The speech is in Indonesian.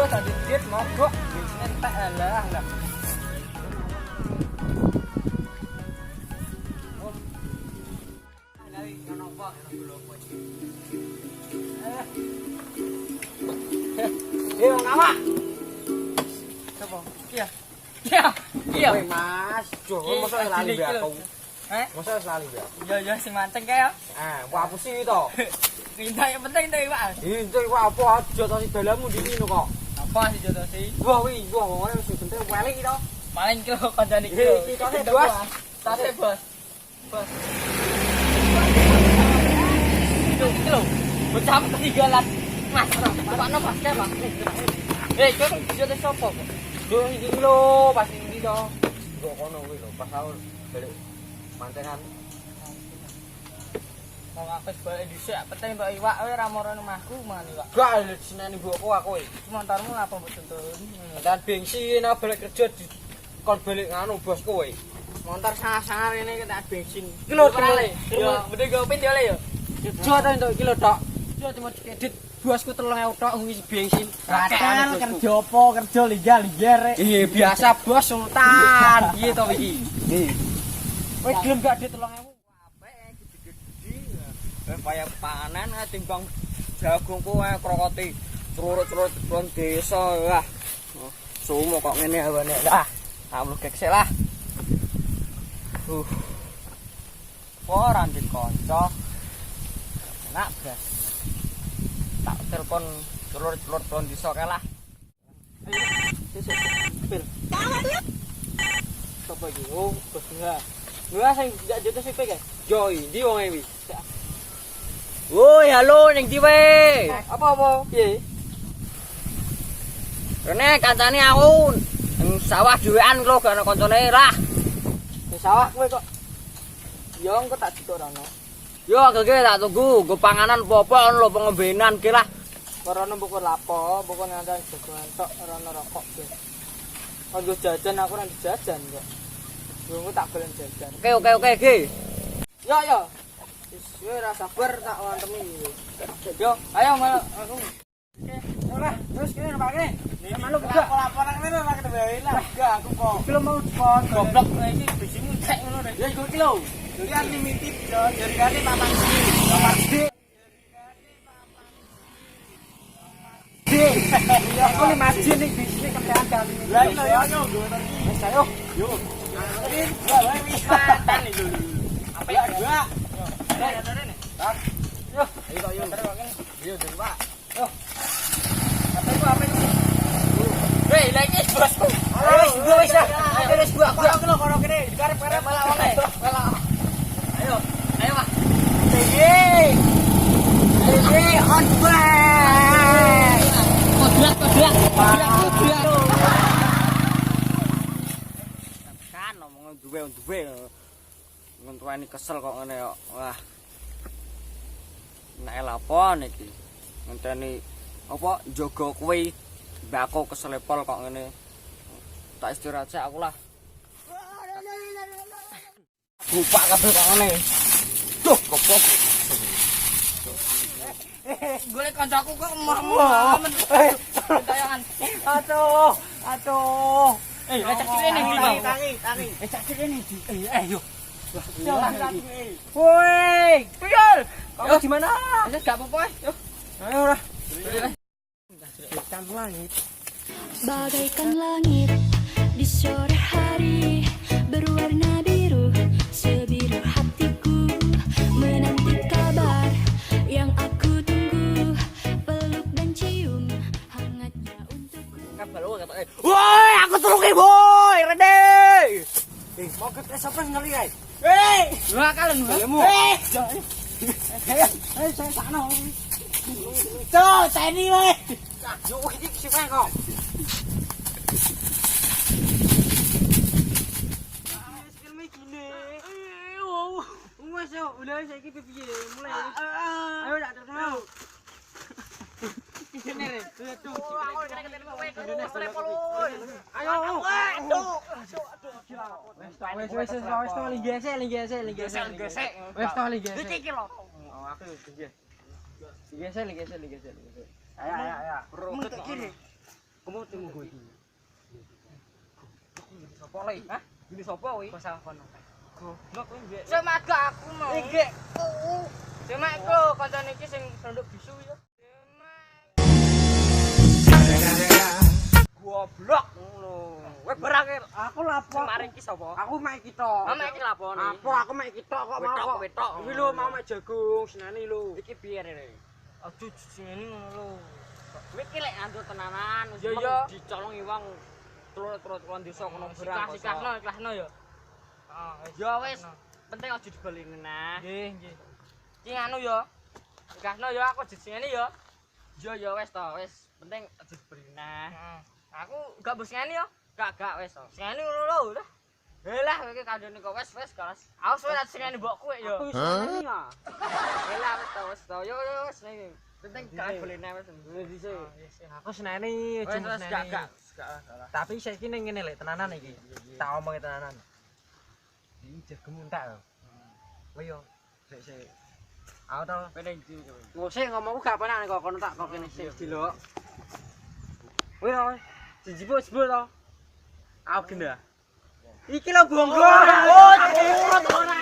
tadi dit mogok entek lah. Iya, nama. Siapa? Iya. Iya. Iya. Woi, Mas. Duh, mosok lali mbek aku. Mosok lali mbek aku. Ya ya sing mancing kae ya. Wah apa sih to? Pindah yang penting to, Pak. Itu iku apa aja to si dalamu di sini kok. Apa sih jodoh sih? Wah, ngene wis penting welik to. Paling kilo kancane iki. Iki kene, Bos. Tase, Bos. Bos. Kilo. Bocah ketinggalan. Mas, Pak Mas kae, Pak. Kok jodoh sopo kok? Duh, iki lho, pas iki to. Kok kono kuwi lho, pas aku balik mantenan. Wong apes balik dhisik, penting tok iwak kowe ra moro omahku mangan iwak. Gak seneni mbokku aku. Montormu apa mbok tuntun? Dan bensin aku balik kerja di kon balik nganu bos kowe. Montor sangar-sangar ini kita bensin. Iki lho, Ya, mending gopin yo le yo. Jo to entuk iki lho, Tok. Jo cuma dikredit bosku 3.000 tok ngisi bensin. Kan kerja apa? Kerja liga-liga rek. Iya, biasa bos sultan. Piye to iki? Nggih. Kowe gelem gak di 3.000? Kaya panen timbang jagungku krokote curut-curut kon desa wah. Sumo kok ngene awane. Lah, amluk keksek lah. Ora ndek kanca. Enak blas. Tak telepon celur-celur kon desa kae lah. Sesuk pil. Sopo iki? Oh, bos enggak. Gua sing jak joto sik kae. Joy, ndi wong e wi? Woi, halo ning ndi wae? Apa-apa? Piye? Rene kancane aku ning sawah dhewean lho gak ana kancane lah. Ning sawah kowe kok. Ya engko tak ditono. Yo agek tak tunggu, nggo panganan apa-apa lho pengombenan ki lah. Ora mbok lapo, pokok ngantan jagongan tok ora ana rokok ki. Kanggo jajan aku ora jajan kok. Yo engko tak balen jajan. Oke, Ge. Yo. Wis ora sabar tak wantemi. Yo, ayo aku. Oke, ora, terus kene pakne. Malu gak laporan kene ora ketemu lah. Gak aku kok. Iki mau dipon goblok iki bisimu cek ngono rek. Ya iku iki lho. Jadi unlimited yo, jadi kali papan sini. Papan sini. Ya aku 5 jin ning bisnis kerjaan kali. Lah iki lho yo. Wis ayo. Yo. Ini wae wis matan iki lho. Apa ya, Mbak? Yo, ayo. Yo, dari Pak. Yo. Apa ini? Hei, lagi bosku. Wis, wis gua kono kene. Karep-karep malah wae. Ayo, Pak. Tinggi on fire. Kodrak. Kan ngomong duwe. Ngentuani kesel kok ngene kok. Wah. Nek lapon iki. Ngenteni apa njogo kowe mbako keselepol kok ngene. Tak istirahat sik aku lah. Bupak kabeh kok ngene. Duh, goblok. Golek kancaku kok emah-emah. Tayangan. Aduh. Lecak kene tangi. Lecak kene iki. Yo. Woi, Puyol. Kamu di mana? Enggak apa-apa. Yo. Ayo ora. Bagaikan langit. Bagaikan langit di sore hari berwarna biru, sebiru hatiku menanti kabar yang aku tunggu, peluk dan cium hangatnya untukku. Woi, aku tulungi boy, Rene. Mau ke sapa ngali ae? Dua kali Kamu. Ayo, saya sana. Tuh, tani wae. Yo iki siapa kok? Filme gini. Wes yo, udah saiki piye mulai. Ayo dak terus. Kene re. Tuh. Aku kene wae. Ayo. Wes to ligesek. Wes to ligesek. Iki lho. Oh, aku ligesek. Ligesek. Ayo. Perut kiri. temu gue iki. Sopo le? Hah? Ini sopo kuwi? Kok salah kono. Goblok kuwi mbek. Sing magak aku mau. Iki. Sing mek iku kancane iki sing sondok bisu ya. Goblok ngono. Kowe berangke. Aku lapo. Sing mari iki sapa? Aku mek iki to. Mek iki lapone. Apa aku mek iki to kok mau kok. Wetok. Iki lho mau mek jagung senani lho. Iki piye rene? Aduh sing ini ngono lho. Kowe iki lek andur tenanan wis Iya, iya. dicolongi wong telur-telur desa kono berang. Ikhlasno ya. Ah, Ya wis, penting aja dibaleni nah. Nggih, nggih. Ki anu ya. Ikhlasno ya aku jisengene ya. Ya wis to, wis penting aja dibaleni nah. Heeh. Aku gak bos ngene ya. Gak wis to. Sengene ngono lho lah. Lah kowe iki kandhane kok wis galas. Aku suwe tak sengene mbok kowe ya. Aku senani ya. Lah wis to. Yo wis nih. Penting gak baleni wis. Aku senani, Wis cuma senani. gak. Tapi saiki ning ngene lek tenanan iki. Tak omongi tenanan. Iki jagung entek lho. Kowe yo sik. Aku to. Penting ndi kowe. Ngosek ngomongku gak penak kok kono tak kok kene sik dilok. Kowe to. Dijibuk-jibuk to. Aku gendah. Iki lho bonggo. Oh, ora.